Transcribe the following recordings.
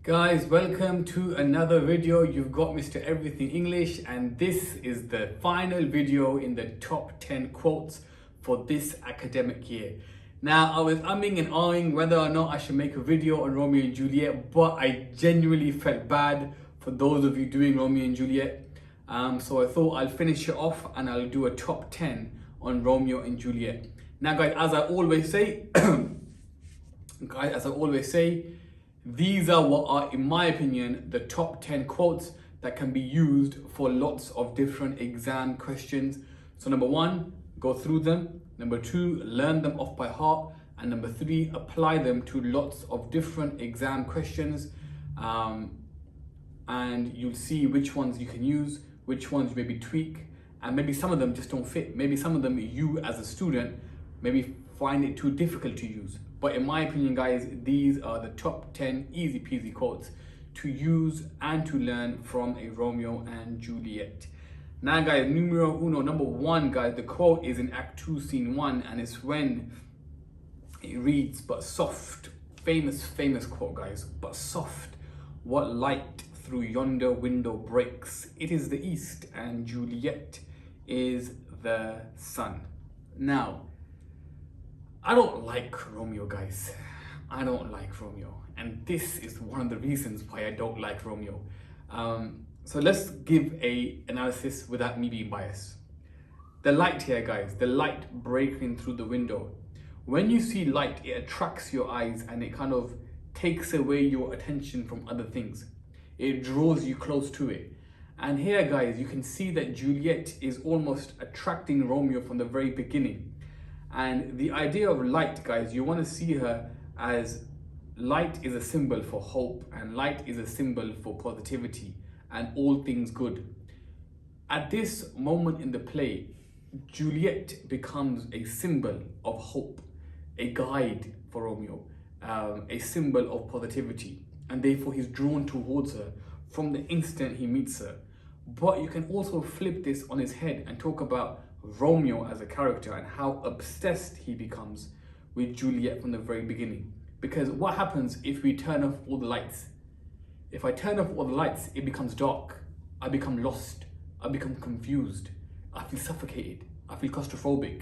Guys, welcome to another video. You've got Mr. Everything English, and this is the final video in the top 10 quotes for this academic year. Now, I was umming and ahhing whether or not I should make a video on Romeo and Juliet, but I genuinely felt bad for those of you doing Romeo and Juliet. So I thought I'll finish it off and I'll do a top 10 on Romeo and Juliet. Now, guys, as I always say, these are what are, in my opinion, the top 10 quotes that can be used for lots of different exam questions. So number one, go through them. Number two, learn them off by heart. And number three, apply them to lots of different exam questions. And you'll see which ones you can use, which ones you maybe tweak, and maybe some of them just don't fit. Maybe some of them you as a student maybe find it too difficult to use. But in my opinion, guys, these are the top 10 easy peasy quotes to use and to learn from a Romeo and Juliet. Now, guys, numero uno, number one, guys, the quote is in Act 2, Scene 1, and it's when it reads, "But soft," famous quote, guys, "but soft, what light through yonder window breaks? It is the east, and Juliet is the sun." Now, I don't like Romeo, guys. I don't like Romeo. And this is one of the reasons why I don't like Romeo. So let's give a analysis without me being biased. The light here, guys, the light breaking through the window. When you see light, it attracts your eyes and it kind of takes away your attention from other things. It draws you close to it. And here, guys, you can see that Juliet is almost attracting Romeo from the very beginning. And the idea of light, guys, you want to see her as light is a symbol for hope, and light is a symbol for positivity and all things good. At this moment in the play, Juliet becomes a symbol of hope, a guide for Romeo, a symbol of positivity, and therefore he's drawn towards her from the instant he meets her. But you can also flip this on his head and talk about Romeo as a character and how obsessed he becomes with Juliet from the very beginning. Because what happens if we turn off all the lights? If I turn off all the lights, it becomes dark. I become lost. I become confused. I feel suffocated. I feel claustrophobic.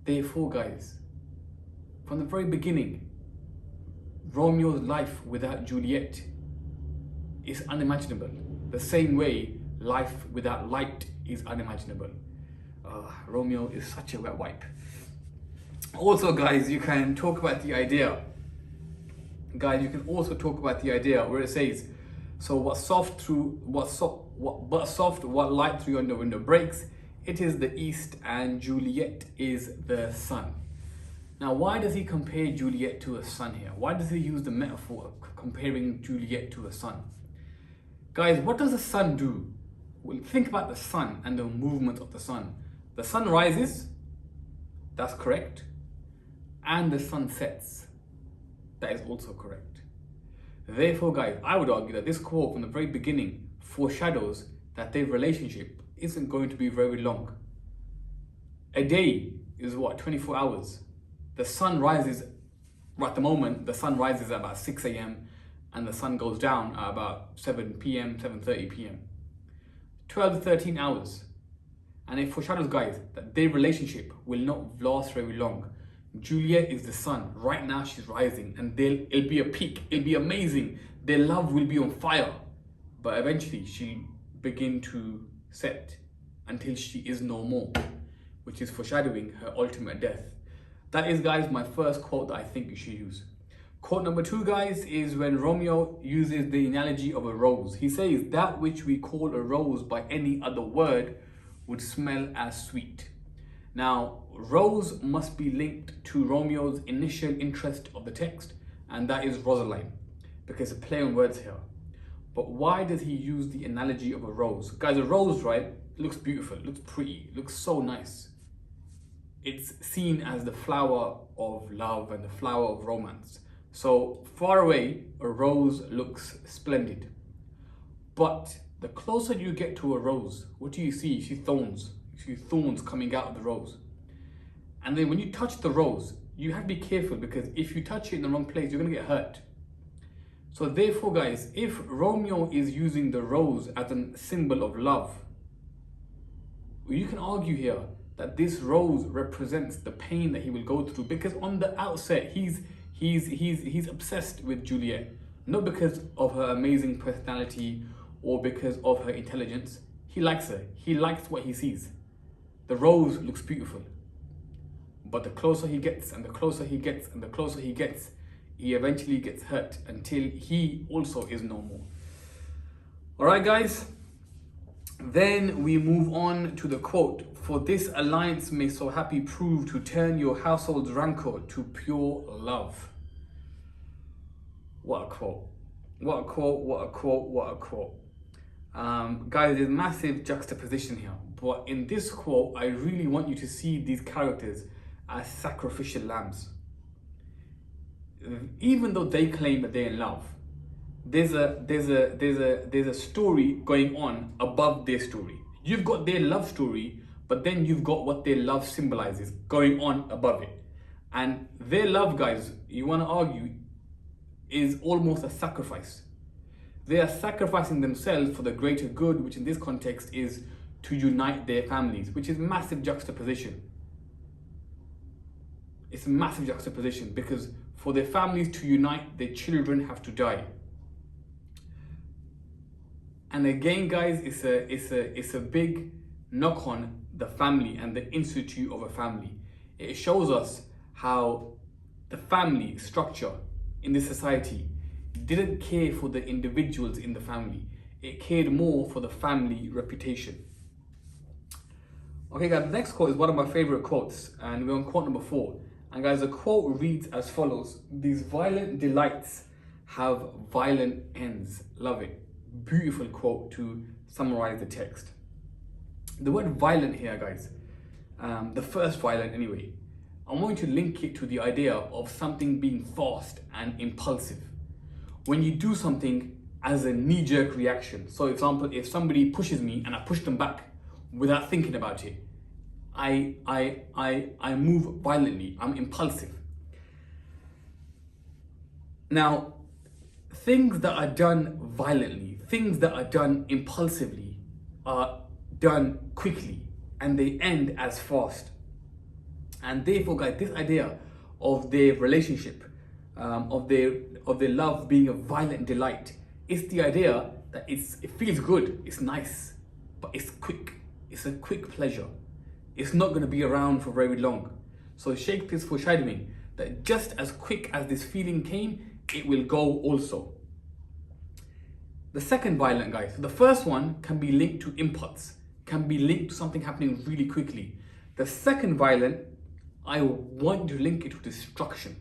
Therefore, guys, from the very beginning, Romeo's life without Juliet is unimaginable. The same way life without light is unimaginable. Romeo is such a wet wipe. Also, guys, you can talk about the idea. Guys, you can also talk about the idea where it says, "So what light through yonder window breaks? It is the east, and Juliet is the sun." Now, why does he compare Juliet to a sun here? Why does he use the metaphor of comparing Juliet to a sun? Guys, what does the sun do? Well, think about the sun and the movement of the sun. The sun rises, that's correct, and the sun sets, that is also correct. Therefore, guys, I would argue that this quote from the very beginning foreshadows that their relationship isn't going to be very long. A day is what, 24 hours? The sun rises, at the moment, the sun rises at about 6 a.m. and the sun goes down at about 7 p.m., 7:30 p.m. 12 to 13 hours. And it foreshadows, guys, that their relationship will not last very long. Juliet is the sun. Right now she's rising, and it'll be a peak. It'll be amazing. Their love will be on fire. But eventually she'll begin to set until she is no more, which is foreshadowing her ultimate death. That is, guys, my first quote that I think you should use. Quote number two, guys, is when Romeo uses the analogy of a rose. He says, "That which we call a rose by any other word would smell as sweet." Now, rose must be linked to Romeo's initial interest of the text, and that is Rosaline, because it's a play on words here. But why does he use the analogy of a rose? Guys, a rose, right, looks beautiful, looks pretty, looks so nice. It's seen as the flower of love and the flower of romance. So far away, a rose looks splendid. But the closer you get to a rose, what do you see? You see thorns. You see thorns coming out of the rose. And then when you touch the rose, you have to be careful, because if you touch it in the wrong place, you're going to get hurt. So therefore, guys, if Romeo is using the rose as a symbol of love, you can argue here that this rose represents the pain that he will go through, because on the outset he's obsessed with Juliet, not because of her amazing personality or because of her intelligence. He likes her. He likes what he sees. The rose looks beautiful, but the closer he gets and the closer he gets and the closer he gets, he eventually gets hurt until he also is no more. All right, guys. Then we move on to the quote, "For this alliance may so happy prove to turn your household's rancor to pure love." What a quote. What a quote, what a quote, what a quote. Guys, there's massive juxtaposition here. But in this quote, I really want you to see these characters as sacrificial lambs. Even though they claim that they're in love, there's a story going on above their story. You've got their love story, but then you've got what their love symbolizes going on above it. And their love, guys, you want to argue, is almost a sacrifice. They are sacrificing themselves for the greater good, which in this context is to unite their families, which is massive juxtaposition. It's a massive juxtaposition because for their families to unite, their children have to die. And again, guys, it's a big knock on the family and the institute of a family. It shows us how the family structure in this society didn't care for the individuals in the family. It cared more for the family reputation. Okay, guys, the next quote is one of my favorite quotes, and we're on quote number 4. And guys, the quote reads as follows: "These violent delights have violent ends." Love it. Beautiful quote to summarize the text. The word violent here, guys, the first violent anyway, I'm going to link it to the idea of something being fast and impulsive. When you do something as a knee-jerk reaction. So, for example, if somebody pushes me and I push them back without thinking about it, I move violently. I'm impulsive. Now, things that are done violently, things that are done impulsively, are done quickly and they end as fast. And therefore, guys, this idea of their relationship, of their love being a violent delight, is the idea that it feels good, it's nice, but it's quick. It's a quick pleasure. It's not going to be around for very long. So Shakespeare's foreshadowing that just as quick as this feeling came, it will go also. The second violent, guys, so the first one can be linked to impulse, can be linked to something happening really quickly. The second violent, I want to link it to destruction.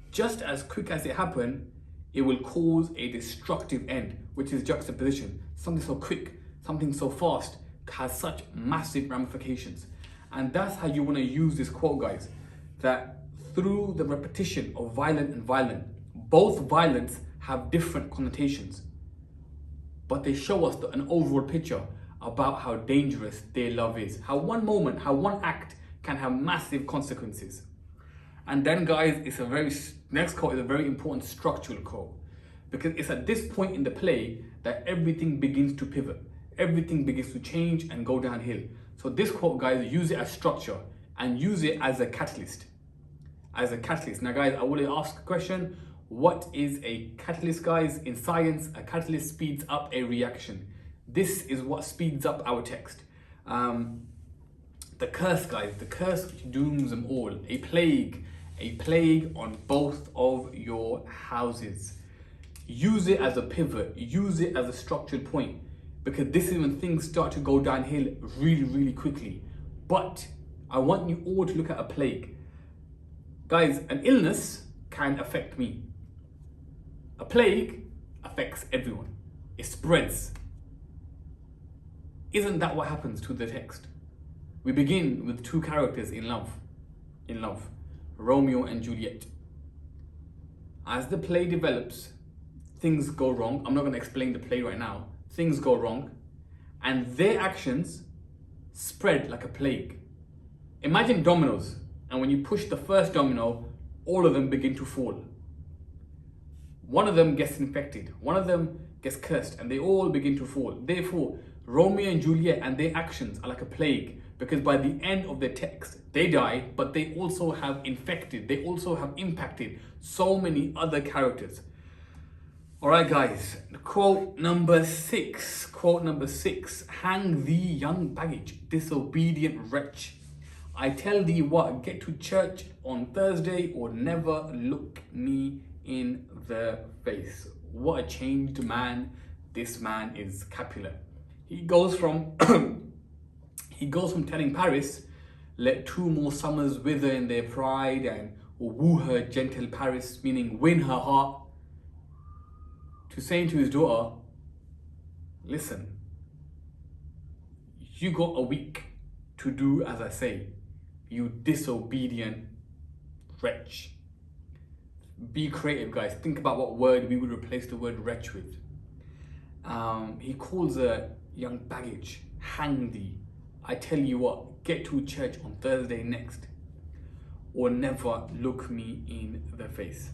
Just as quick as it happened, it will cause a destructive end, which is juxtaposition. Something so quick, something so fast, has such massive ramifications. And that's how you want to use this quote, guys, that through the repetition of violent and violent, both violence have different connotations, but they show us an overall picture about how dangerous their love is, how one moment, how one act can have massive consequences. And then, guys, next quote is a very important structural quote, because it's at this point in the play that everything begins to pivot. Everything begins to change and go downhill. So this quote, guys, use it as structure and use it as a catalyst. As a catalyst. Now, guys, I want to ask a question. What is a catalyst, guys? In science, a catalyst speeds up a reaction. This is what speeds up our text. The curse, guys, the curse which dooms them all. A plague on both of your houses. Use it as a pivot. Use it as a structured point, because this is when things start to go downhill really, really quickly. But I want you all to look at a plague. Guys, an illness can affect me. A plague affects everyone. It spreads. Isn't that what happens to the text? We begin with two characters in love, Romeo and Juliet. As the play develops, things go wrong. I'm not going to explain the play right now. Things go wrong, and their actions spread like a plague. Imagine dominoes, and when you push the first domino, all of them begin to fall. One of them gets infected, one of them gets cursed, and they all begin to fall. Therefore, Romeo and Juliet and their actions are like a plague, because by the end of the text, they die, but they also have infected, they also have impacted so many other characters. All right, guys, quote number 6. Quote number 6. Hang thee, young baggage, disobedient wretch. I tell thee what, get to church on Thursday or never look me in the face. What a changed man this man is, Capulet. He goes from telling Paris, let 2 more summers wither in their pride and woo her gentle Paris, meaning win her heart, to saying to his daughter, listen, you got a week to do as I say, you disobedient wretch. Be creative, guys. Think about what word we would replace the word wretch with. He calls her young baggage, hang thee. I tell you what, get to church on Thursday next, or never look me in the face.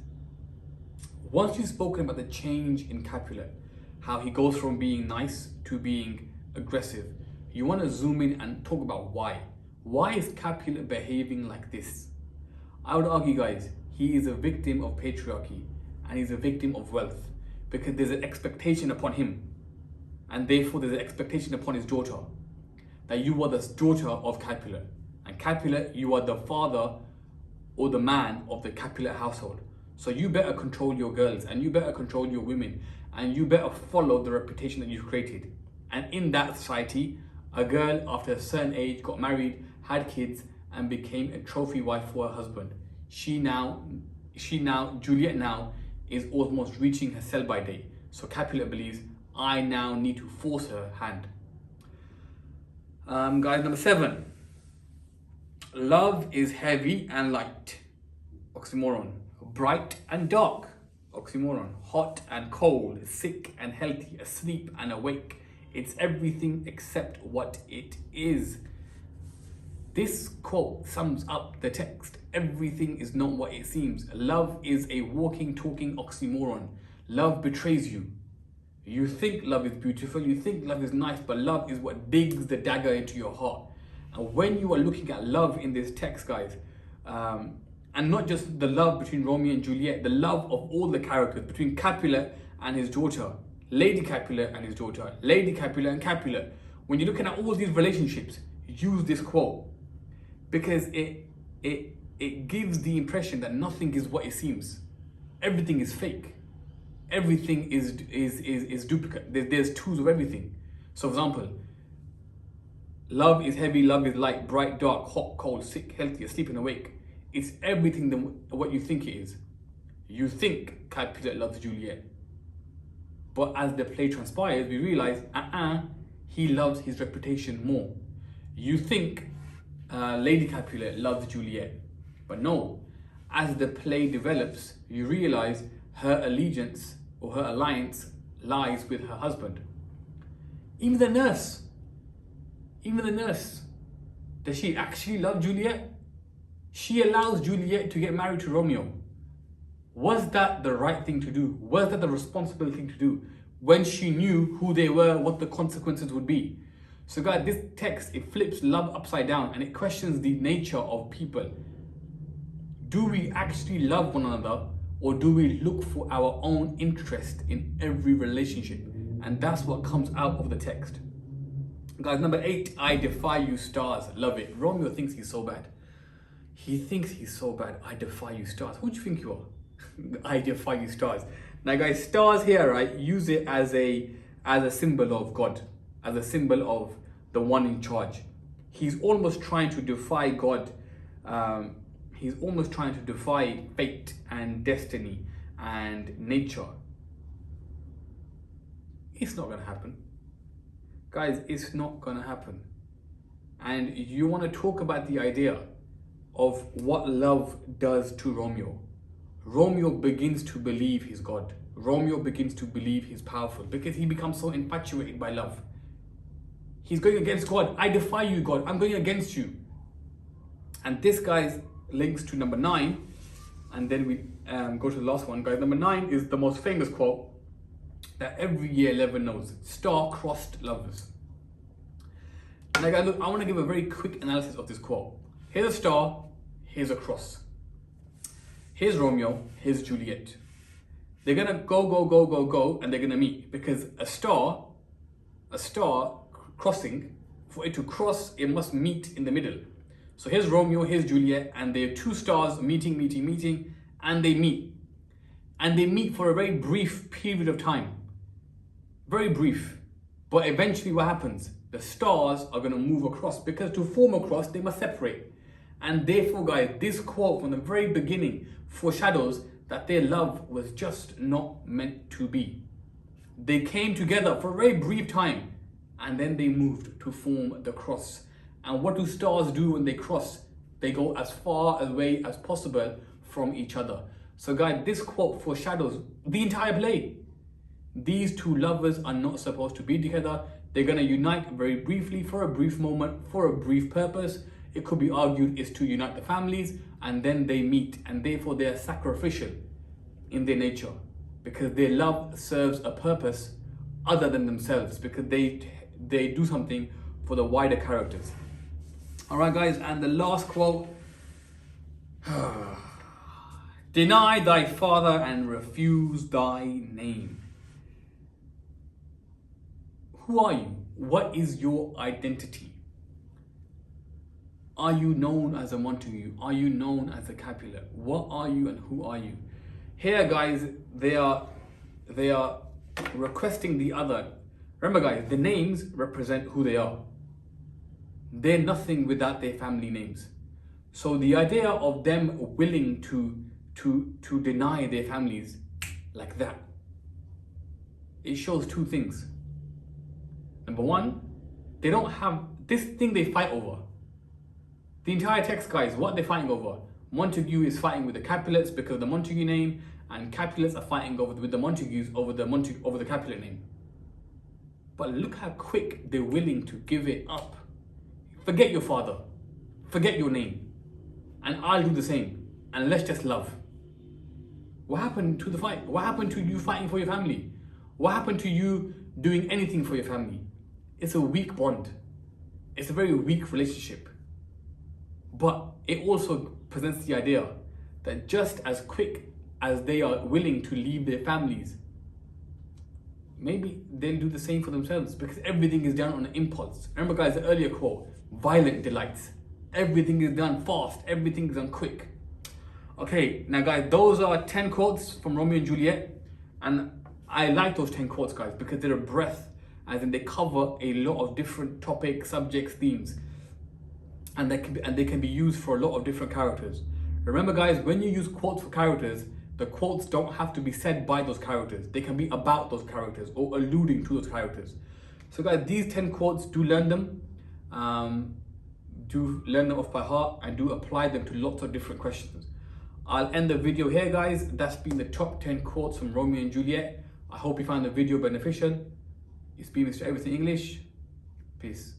Once you've spoken about the change in Capulet, how he goes from being nice to being aggressive, you want to zoom in and talk about why. Why is Capulet behaving like this? I would argue, guys, he is a victim of patriarchy and he's a victim of wealth, because there's an expectation upon him, and therefore there's an expectation upon his daughter, that you are the daughter of Capulet, and Capulet, you are the father or the man of the Capulet household. So you better control your girls, and you better control your women, and you better follow the reputation that you've created. And in that society, a girl after a certain age got married, had kids, and became a trophy wife for her husband. Juliet now is almost reaching her sell-by date. So Capulet believes, I now need to force her hand. Guys, number 7. Love is heavy and light. Oxymoron. Bright and dark. Oxymoron. Hot and cold. Sick and healthy. Asleep and awake. It's everything except what it is. This quote sums up the text. Everything is not what it seems. Love is a walking, talking oxymoron. Love betrays you. You think love is beautiful, you think love is nice, but love is what digs the dagger into your heart. And when you are looking at love in this text, guys, and not just the love between Romeo and Juliet, the love of all the characters, between Capulet and his daughter, Lady Capulet and his daughter, Lady Capulet and Capulet. When you're looking at all these relationships, use this quote, because it gives the impression that nothing is what it seems. Everything is fake. Everything is duplicate. There's twos of everything. So for example, love is heavy, love is light, bright, dark, hot, cold, sick, healthy, asleep and awake. It's everything what you think it is. You think Capulet loves Juliet, but as the play transpires, we realize, he loves his reputation more. You think Lady Capulet loves Juliet, but no. As the play develops, you realize her allegiance or her alliance lies with her husband. Even the nurse, does she actually love Juliet? She allows Juliet to get married to Romeo. Was that the right thing to do? Was that the responsible thing to do when she knew who they were, what the consequences would be? So guys, this text, it flips love upside down and it questions the nature of people. Do we actually love one another, or do we look for our own interest in every relationship? And that's what comes out of the text. Guys, number 8, I defy you stars. Love it. Romeo thinks he's so bad. He thinks he's so bad. I defy you stars. Who do you think you are? I defy you stars. Now guys, stars here, right, use it as a symbol of God, as a symbol of the one in charge. He's almost trying to defy God. He's almost trying to defy fate and destiny and nature. It's not going to happen. Guys, it's not going to happen. And you want to talk about the idea of what love does to Romeo. Romeo begins to believe he's God. Romeo begins to believe he's powerful because he becomes so infatuated by love. He's going against God. I defy you, God. I'm going against you. And this, guys, links to number 9. And then go to the last one, guys. Number 9 is the most famous quote that every year 11 knows. Star-crossed lovers. Now guys, look, I want to give a very quick analysis of this quote. Here's a star, here's a cross. Here's Romeo, here's Juliet. They're gonna go, and they're gonna meet, because a star crossing, for it to cross, it must meet in the middle. So here's Romeo, here's Juliet, and they're two stars meeting, and they meet. And they meet for a very brief period of time. Very brief. But eventually what happens? The stars are gonna move across, because to form a cross, they must separate. And therefore, guys, this quote from the very beginning foreshadows that their love was just not meant to be. They came together for a very brief time, and then they moved to form the cross. And what do stars do when they cross? They go as far away as possible from each other. So guys, this quote foreshadows the entire play. These two lovers are not supposed to be together. They're gonna unite very briefly, for a brief moment, for a brief purpose. It could be argued is to unite the families, and then they meet, and therefore they are sacrificial in their nature, because their love serves a purpose other than themselves, because they do something for the wider characters. All right, guys, and the last quote. Deny thy father and refuse thy name. Who are you? What is your identity? Are you known as a Montague? Are you known as a Capulet? What are you and who are you? Here, guys, they are requesting the other. Remember, guys, the names represent who they are. They're nothing without their family names. So the idea of them willing to deny their families like that, it shows two things. Number one, they don't have this thing they fight over. The entire text, guys, what they're fighting over. Montague is fighting with the Capulets because of the Montague name, and Capulets are fighting with the Montagues over the Capulet name. But look how quick they're willing to give it up. Forget your father, forget your name, and I'll do the same, and let's just love. What happened to the fight? What happened to you fighting for your family? What happened to you doing anything for your family? It's a weak bond. It's a very weak relationship. But it also presents the idea that just as quick as they are willing to leave their families, maybe they'll do the same for themselves, because everything is done on an impulse. Remember, guys, the earlier quote, violent delights. Everything is done fast, everything is done quick. Okay, now guys, those are 10 quotes from Romeo and Juliet, and I like those 10 quotes, guys, because they're a breath, as in they cover a lot of different topics, subjects, themes, and they can be used for a lot of different characters. Remember, guys, when you use quotes for characters, the quotes don't have to be said by those characters. They can be about those characters or alluding to those characters. So guys, these 10 quotes, do learn them. Do learn them off by heart, and do apply them to lots of different questions. I'll end the video here, guys. That's been the top 10 quotes from Romeo and Juliet. I hope you found the video beneficial. It's been Mr. Everything English. Peace.